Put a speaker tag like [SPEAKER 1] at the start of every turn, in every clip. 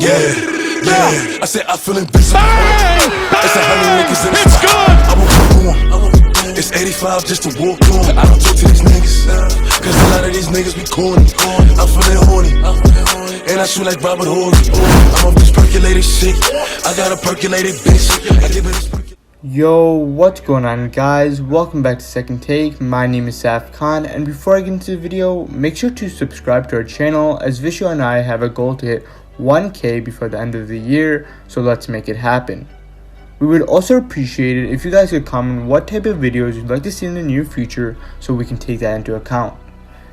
[SPEAKER 1] Yeah. I said I feel invincible. It's 100 niggas in the
[SPEAKER 2] It's
[SPEAKER 1] spot.
[SPEAKER 2] good.
[SPEAKER 1] I won't walk on. It's 85 just to walk on. I don't talk to these niggas, cause a lot of these niggas be corny. I'm feeling horny, and I shoot like Robert Horry. I'm off this percolated shit. I got a percolated bitch. I give it this percolated.
[SPEAKER 3] Yo, what's going on guys? Welcome back to Second Take. My name is Saif Khan, and before I get into the video, make sure to subscribe to our channel as Vishu and I have a goal to hit 1K before the end of the year, so let's make it happen. We would also appreciate it if you guys could comment what type of videos you'd like to see in the near future so we can take that into account.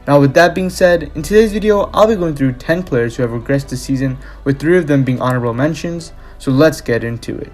[SPEAKER 3] Now with that being said, in today's video I'll be going through 10 players who have regressed this season, with 3 of them being honorable mentions, so let's get into it.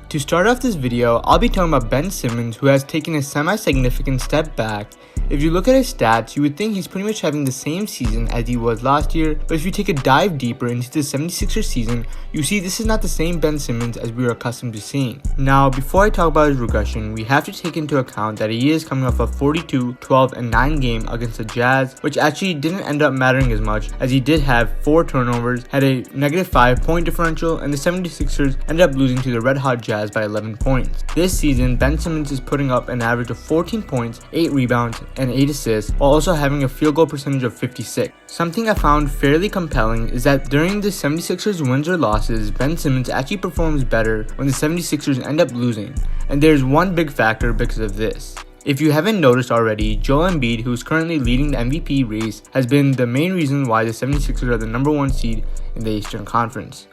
[SPEAKER 3] To start off this video, I'll be talking about Ben Simmons, who has taken a semi-significant step back. If you look at his stats, you would think he's pretty much having the same season as he was last year, but if you take a dive deeper into the 76ers season, you see this is not the same Ben Simmons as we are accustomed to seeing. Now, before I talk about his regression, we have to take into account that he is coming off a 42, 12, and 9 game against the Jazz, which actually didn't end up mattering as much, as he did have 4 turnovers, had a -5 point differential, and the 76ers ended up losing to the Red Hot Jazz by 11 points. This season, Ben Simmons is putting up an average of 14 points, 8 rebounds, and 8 assists, while also having a field goal percentage of 56. Something I found fairly compelling is that during the 76ers wins or losses, Ben Simmons actually performs better when the 76ers end up losing, and there's one big factor because of this. If you haven't noticed already, Joel Embiid, who is currently leading the MVP race, has been the main reason why the 76ers are the #1 seed in the Eastern Conference.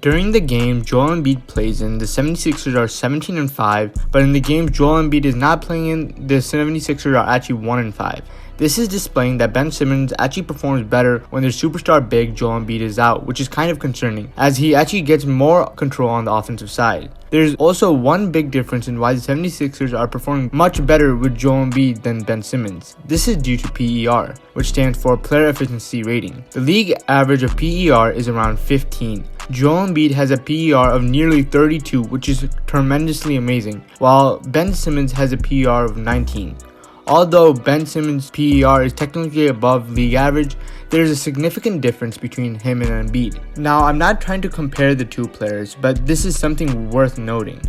[SPEAKER 3] During the game Joel Embiid plays in, the 76ers are 17-5, but in the game Joel Embiid is not playing in, the 76ers are actually 1-5. This is displaying that Ben Simmons actually performs better when their superstar big Joel Embiid is out, which is kind of concerning, as he actually gets more control on the offensive side. There's also one big difference in why the 76ers are performing much better with Joel Embiid than Ben Simmons. This is due to PER, which stands for Player Efficiency Rating. The league average of PER is around 15. Joel Embiid has a PER of nearly 32, which is tremendously amazing, while Ben Simmons has a PER of 19. Although Ben Simmons' PER is technically above league average, there is a significant difference between him and Embiid. Now, I'm not trying to compare the two players, but this is something worth noting.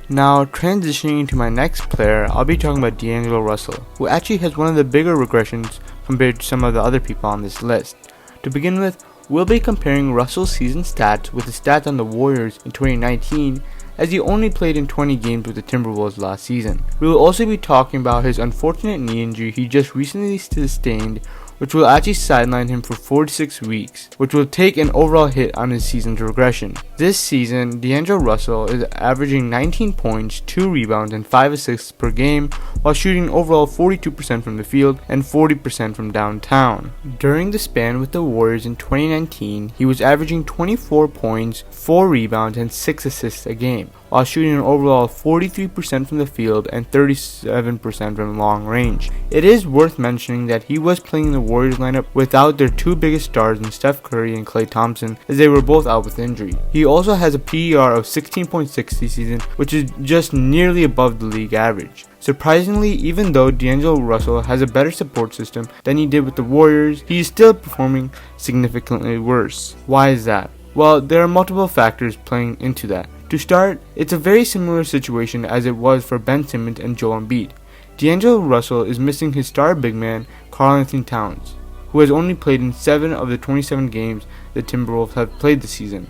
[SPEAKER 3] Now, transitioning to my next player, I'll be talking about DAngelo Russell, who actually has one of the bigger regressions compared to some of the other people on this list. To begin with, we'll be comparing Russell's season stats with the stats on the Warriors in 2019, as he only played in 20 games with the Timberwolves last season. We will also be talking about his unfortunate knee injury he just recently sustained, which will actually sideline him for 4 to 6 weeks, which will take an overall hit on his season's regression. This season, DAngelo Russell is averaging 19 points, 2 rebounds, and 5 assists per game, while shooting overall 42% from the field and 40% from downtown. During the span with the Warriors in 2019, he was averaging 24 points, 4 rebounds, and 6 assists a game, while shooting an overall 43% from the field and 37% from long range. It is worth mentioning that he was playing the Warriors lineup without their 2 biggest stars in Steph Curry and Klay Thompson, as they were both out with injury. He also has a PER of 16.6 this season, which is just nearly above the league average. Surprisingly, even though DAngelo Russell has a better support system than he did with the Warriors, he is still performing significantly worse. Why is that? Well, there are multiple factors playing into that. To start, it's a very similar situation as it was for Ben Simmons and Joel Embiid. DAngelo Russell is missing his star big man, Karl-Anthony Towns, who has only played in 7 of the 27 games the Timberwolves have played this season.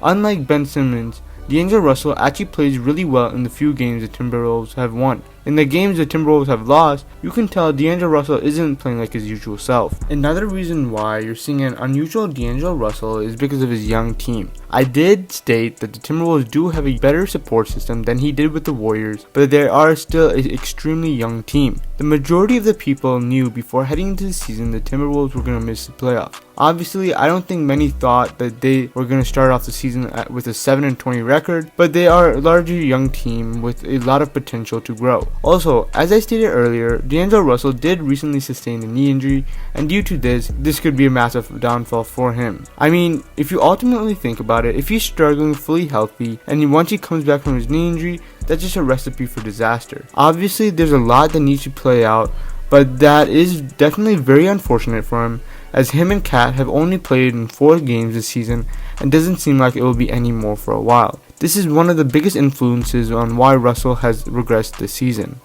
[SPEAKER 3] Unlike Ben Simmons, DAngelo Russell actually plays really well in the few games the Timberwolves have won. In the games the Timberwolves have lost, you can tell DAngelo Russell isn't playing like his usual self. Another reason why you're seeing an unusual DAngelo Russell is because of his young team. I did state that the Timberwolves do have a better support system than he did with the Warriors, but they are still an extremely young team. The majority of the people knew before heading into the season the Timberwolves were going to miss the playoffs. Obviously, I don't think many thought that they were going to start off the season with a 7-20 record, but they are a largely young team with a lot of potential to grow. Also, as I stated earlier, DAngelo Russell did recently sustain a knee injury, and due to this could be a massive downfall for him. I mean, if you ultimately think about it, if he's struggling fully healthy, and once he comes back from his knee injury, that's just a recipe for disaster. Obviously, there's a lot that needs to play out, but that is definitely very unfortunate for him, as him and Cat have only played in 4 games this season and doesn't seem like it will be any more for a while. This is one of the biggest influences on why Russell has regressed this season.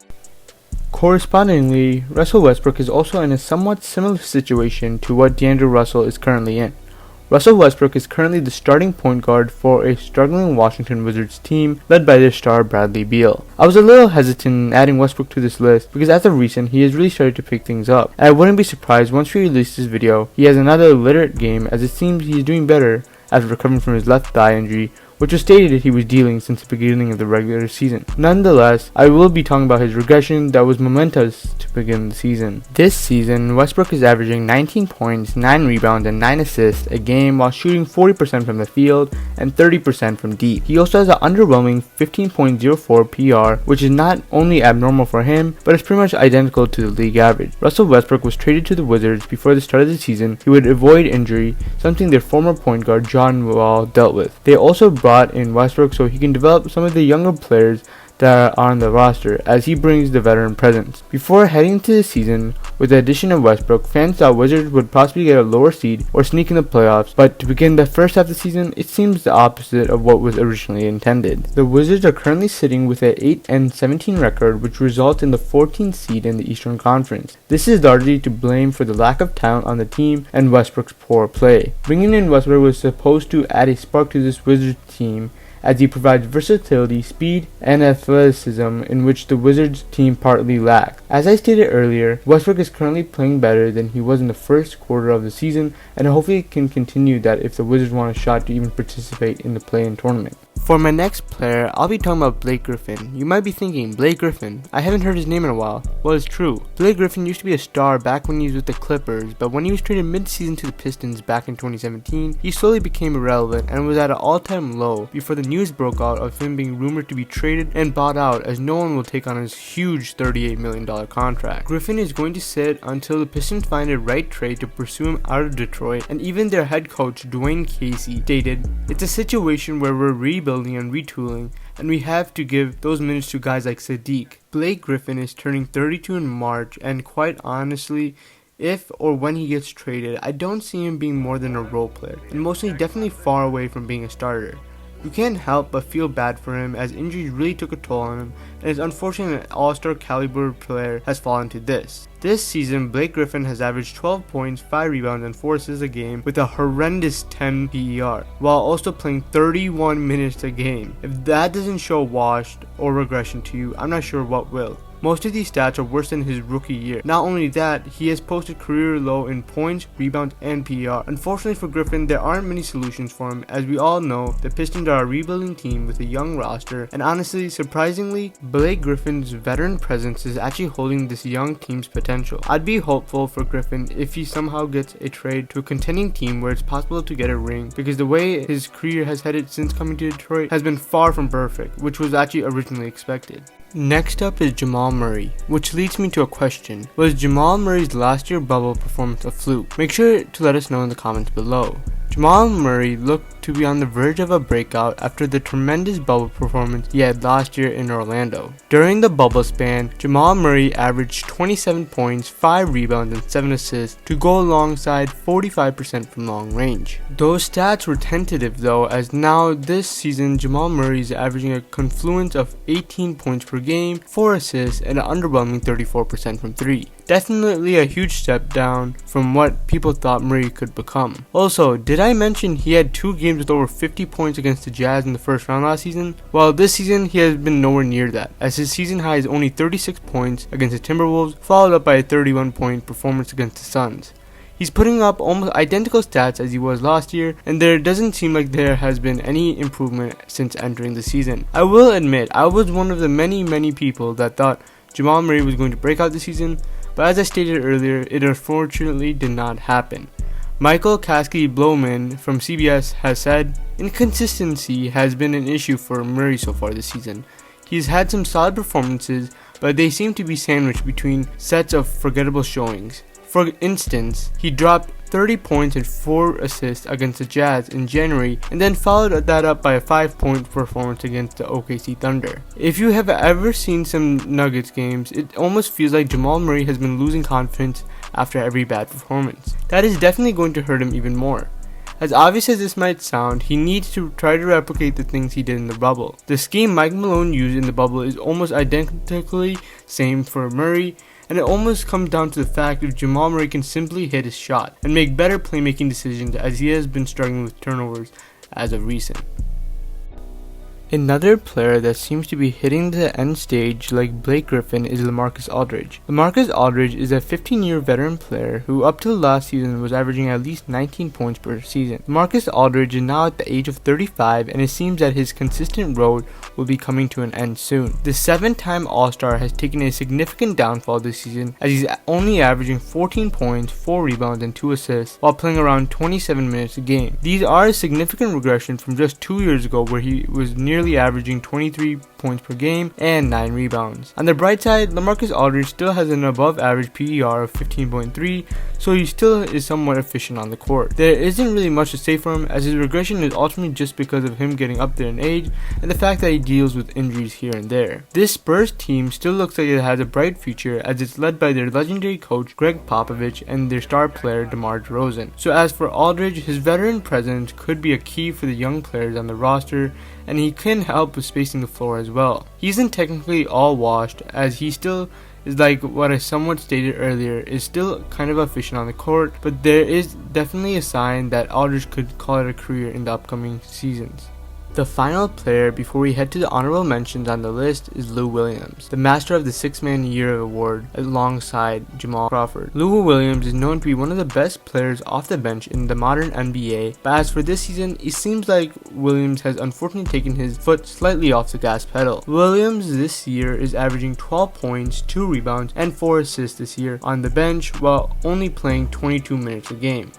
[SPEAKER 3] Correspondingly, Russell Westbrook is also in a somewhat similar situation to what DAngelo Russell is currently in. Russell Westbrook is currently the starting point guard for a struggling Washington Wizards team led by their star Bradley Beal. I was a little hesitant in adding Westbrook to this list because as of recent he has really started to pick things up, and I wouldn't be surprised once we release this video he has another literate game, as it seems he is doing better after recovering from his left thigh injury, which was stated he was dealing since the beginning of the regular season. Nonetheless, I will be talking about his regression that was momentous to begin the season. This season, Westbrook is averaging 19 points, 9 rebounds, and 9 assists a game while shooting 40% from the field and 30% from deep. He also has an underwhelming 15.04 PR, which is not only abnormal for him, but is pretty much identical to the league average. Russell Westbrook was traded to the Wizards before the start of the season. He would avoid injury, something their former point guard John Wall dealt with. They also brought in Westbrook so he can develop some of the younger players that are on the roster, as he brings the veteran presence. Before heading to the season, with the addition of Westbrook, fans thought Wizards would possibly get a lower seed or sneak in the playoffs, but to begin the first half of the season, it seems the opposite of what was originally intended. The Wizards are currently sitting with an 8-17 record, which results in the 14th seed in the Eastern Conference. This is largely to blame for the lack of talent on the team and Westbrook's poor play. Bringing in Westbrook was supposed to add a spark to this Wizards team, as he provides versatility, speed, and athleticism in which the Wizards team partly lack. As I stated earlier, Westbrook is currently playing better than he was in the first quarter of the season, and hopefully can continue that if the Wizards want a shot to even participate in the play-in tournament. For my next player, I'll be talking about Blake Griffin. You might be thinking, Blake Griffin? I haven't heard his name in a while. Well, it's true. Blake Griffin used to be a star back when he was with the Clippers, but when he was traded mid-season to the Pistons back in 2017, he slowly became irrelevant and was at an all-time low before the news broke out of him being rumored to be traded and bought out, as no one will take on his huge $38 million contract. Griffin is going to sit until the Pistons find a right trade to pursue him out of Detroit, and even their head coach Dwayne Casey stated, "It's a situation where we're rebuilding and retooling, and we have to give those minutes to guys like Sadiq." Blake Griffin is turning 32 in March, and quite honestly, if or when he gets traded, I don't see him being more than a role player, and mostly definitely far away from being a starter. You can't help but feel bad for him, as injuries really took a toll on him, and it's unfortunate an all-star caliber player has fallen to this. This season, Blake Griffin has averaged 12 points, 5 rebounds, and 4 assists a game with a horrendous 10 PER, while also playing 31 minutes a game. If that doesn't show washed or regression to you, I'm not sure what will. Most of these stats are worse than his rookie year. Not only that, he has posted career low in points, rebounds, and PER. Unfortunately for Griffin, there aren't many solutions for him. As we all know, the Pistons are a rebuilding team with a young roster, and honestly, surprisingly, Blake Griffin's veteran presence is actually holding this young team's potential. I'd be hopeful for Griffin if he somehow gets a trade to a contending team where it's possible to get a ring, because the way his career has headed since coming to Detroit has been far from perfect, which was actually originally expected. Next up is Jamal Murray, which leads me to a question. Was Jamal Murray's last year bubble performance a fluke? Make sure to let us know in the comments below. Jamal Murray looked to be on the verge of a breakout after the tremendous bubble performance he had last year in Orlando. During the bubble span, Jamal Murray averaged 27 points, 5 rebounds, and 7 assists to go alongside 45% from long range. Those stats were tentative though, as now this season Jamal Murray is averaging a confluence of 18 points per game, 4 assists, and an underwhelming 34% from 3. Definitely a huge step down from what people thought Murray could become. Also, did I mention he had 2 games with over 50 points against the Jazz in the first round last season? Well, this season he has been nowhere near that, as his season high is only 36 points against the Timberwolves, followed up by a 31-point performance against the Suns. He's putting up almost identical stats as he was last year, and there doesn't seem like there has been any improvement since entering the season. I will admit, I was one of the many people that thought Jamal Murray was going to break out this season, but as I stated earlier, it unfortunately did not happen. Michael Kasky-Blowman from CBS has said, "Inconsistency has been an issue for Murray so far this season. He's had some solid performances, but they seem to be sandwiched between sets of forgettable showings. For instance, he dropped 30 points and 4 assists against the Jazz in January, and then followed that up by a 5-point performance against the OKC Thunder. If you have ever seen some Nuggets games, it almost feels like Jamal Murray has been losing confidence after every bad performance. That is definitely going to hurt him even more. As obvious as this might sound, he needs to try to replicate the things he did in the bubble. The scheme Mike Malone used in the bubble is almost identically same for Murray, and it almost comes down to the fact if Jamal Murray can simply hit his shot and make better playmaking decisions, as he has been struggling with turnovers as of recent. Another player that seems to be hitting the end stage like Blake Griffin is LaMarcus Aldridge. LaMarcus Aldridge is a 15-year veteran player who up till last season was averaging at least 19 points per season. LaMarcus Aldridge is now at the age of 35, and it seems that his consistent road will be coming to an end soon. The 7-time All-Star has taken a significant downfall this season, as he's only averaging 14 points, 4 rebounds, and 2 assists while playing around 27 minutes a game. These are a significant regression from just 2 years ago, where he was nearly averaging 23 points per game and 9 rebounds. On the bright side, LaMarcus Aldridge still has an above average PER of 15.3, so he still is somewhat efficient on the court. There isn't really much to say for him, as his regression is ultimately just because of him getting up there in age and the fact that he deals with injuries here and there. This Spurs team still looks like it has a bright future, as it's led by their legendary coach Greg Popovich and their star player DeMar DeRozan. So as for Aldridge, his veteran presence could be a key for the young players on the roster, and he can help with spacing the floor as well. He isn't technically all washed, as he still is, like what I somewhat stated earlier, is still kind of efficient on the court, but there is definitely a sign that Aldridge could call it a career in the upcoming seasons. The final player before we head to the honorable mentions on the list is Lou Williams, the master of the 6-Man Year award alongside Jamal Crawford. Lou Williams is known to be one of the best players off the bench in the modern NBA, but as for this season, it seems like Williams has unfortunately taken his foot slightly off the gas pedal. Williams this year is averaging 12 points, 2 rebounds, and 4 assists this year on the bench while only playing 22 minutes a game.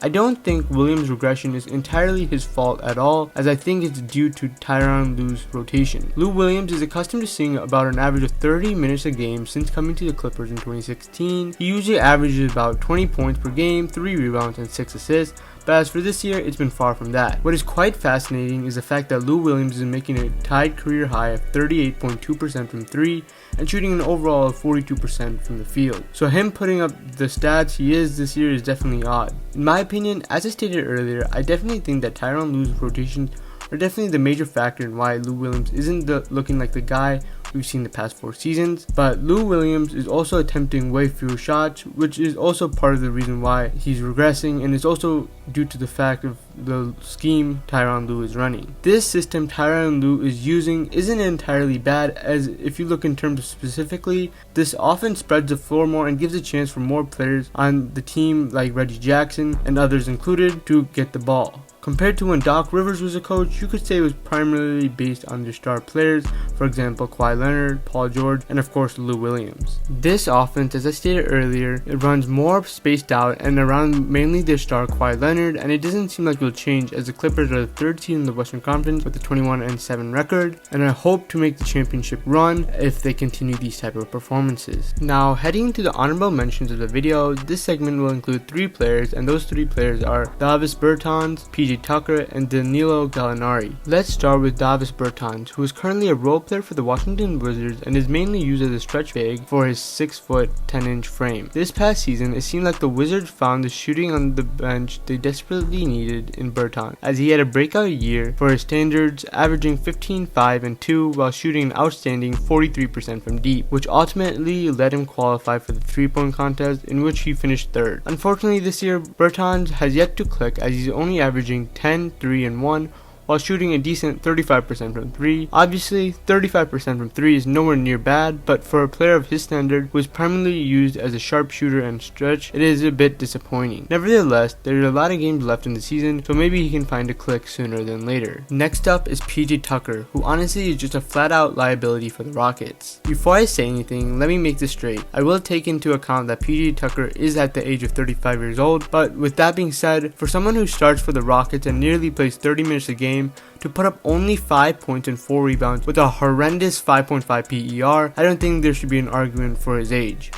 [SPEAKER 3] I don't think Williams' regression is entirely his fault at all, as I think it's due to Tyronn Lue's rotation. Lou Williams is accustomed to seeing about an average of 30 minutes a game since coming to the Clippers in 2016. He usually averages about 20 points per game, 3 rebounds, and 6 assists, but as for this year, it's been far from that. What is quite fascinating is the fact that Lou Williams is making a tied career high of 38.2% from 3 and shooting an overall of 42% from the field. So him putting up the stats he is this year is definitely odd. In my opinion, as I stated earlier, I definitely think that Tyronn Lue's rotations are definitely the major factor in why Lou Williams isn't looking like the guy we've seen the past 4 seasons. But Lou Williams is also attempting way fewer shots, which is also part of the reason why he's regressing, and it's also due to the fact of the scheme Tyronn Lue is running. This system Tyronn Lue is using isn't entirely bad, as if you look in terms of specifically, this often spreads the floor more and gives a chance for more players on the team like Reggie Jackson and others included to get the ball. Compared to when Doc Rivers was a coach, you could say it was primarily based on their star players, for example Kawhi Leonard, Paul George, and of course Lou Williams. This offense, as I stated earlier, it runs more spaced out and around mainly their star Kawhi Leonard, and it doesn't seem like it will change, as the Clippers are the 3rd seed in the Western Conference with a 21-7 record, and I hope to make the championship run if they continue these type of performances. Now, heading to the honorable mentions of the video, this segment will include 3 players, and those 3 players are Davis Bertans, PJ Tucker, and Danilo Gallinari. Let's start with Davis Bertans, who is currently a role player for the Washington Wizards and is mainly used as a stretch big for his 6', 10-inch frame. This past season, it seemed like the Wizards found the shooting on the bench they desperately needed in Bertans, as he had a breakout year for his standards, averaging 15, 5, and 2 while shooting an outstanding 43% from deep, which ultimately let him qualify for the 3-point contest, in which he finished 3rd. Unfortunately, this year, Bertans has yet to click, as he's only averaging 10, 3, and 1 while shooting a decent 35% from 3. Obviously, 35% from 3 is nowhere near bad, but for a player of his standard who is primarily used as a sharpshooter and stretch, it is a bit disappointing. Nevertheless, there are a lot of games left in the season, so maybe he can find a click sooner than later. Next up is PJ Tucker, who honestly is just a flat out liability for the Rockets. Before I say anything, let me make this straight. I will take into account that PJ Tucker is at the age of 35 years old, but with that being said, for someone who starts for the Rockets and nearly plays 30 minutes a game, to put up only 5 points and 4 rebounds with a horrendous 5.5 PER, I don't think there should be an argument for his age.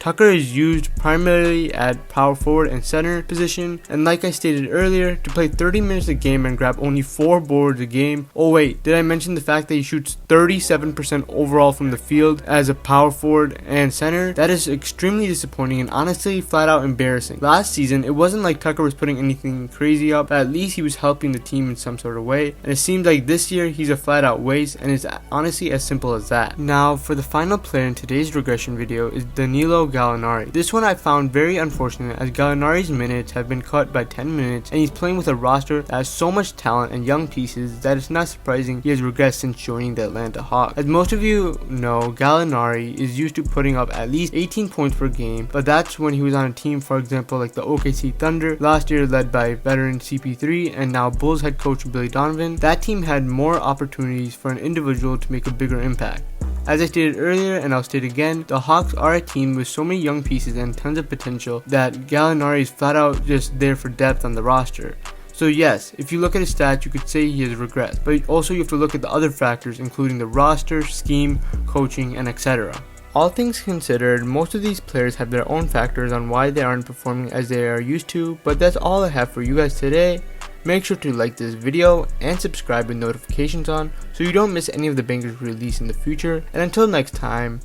[SPEAKER 3] Tucker is used primarily at power forward and center position, and like I stated earlier, to play 30 minutes a game and grab only 4 boards a game. Oh wait, did I mention the fact that he shoots 37% overall from the field as a power forward and center? That is extremely disappointing and honestly flat out embarrassing. Last season, it wasn't like Tucker was putting anything crazy up, but at least he was helping the team in some sort of way, and it seems like this year he's a flat out waste, and it's honestly as simple as that. Now for the final player in today's regression video is Danilo Gallinari. This one I found very unfortunate, as Gallinari's minutes have been cut by 10 minutes, and he's playing with a roster that has so much talent and young pieces that it's not surprising he has regressed since joining the Atlanta Hawks. As most of you know, Gallinari is used to putting up at least 18 points per game, but that's when he was on a team, for example, like the OKC Thunder, last year led by veteran CP3 and now Bulls head coach Billy Donovan. That team had more opportunities for an individual to make a bigger impact. As I stated earlier, and I'll state again, the Hawks are a team with so many young pieces and tons of potential that Gallinari is flat out just there for depth on the roster. So yes, if you look at his stats, you could say he has regressed, but also you have to look at the other factors, including the roster, scheme, coaching, and etc. All things considered, most of these players have their own factors on why they aren't performing as they are used to, but that's all I have for you guys today. Make sure to like this video and subscribe with notifications on so you don't miss any of the bangers released in the future, and until next time,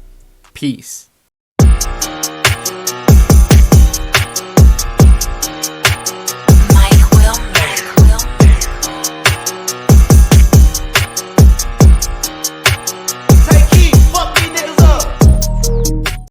[SPEAKER 3] peace.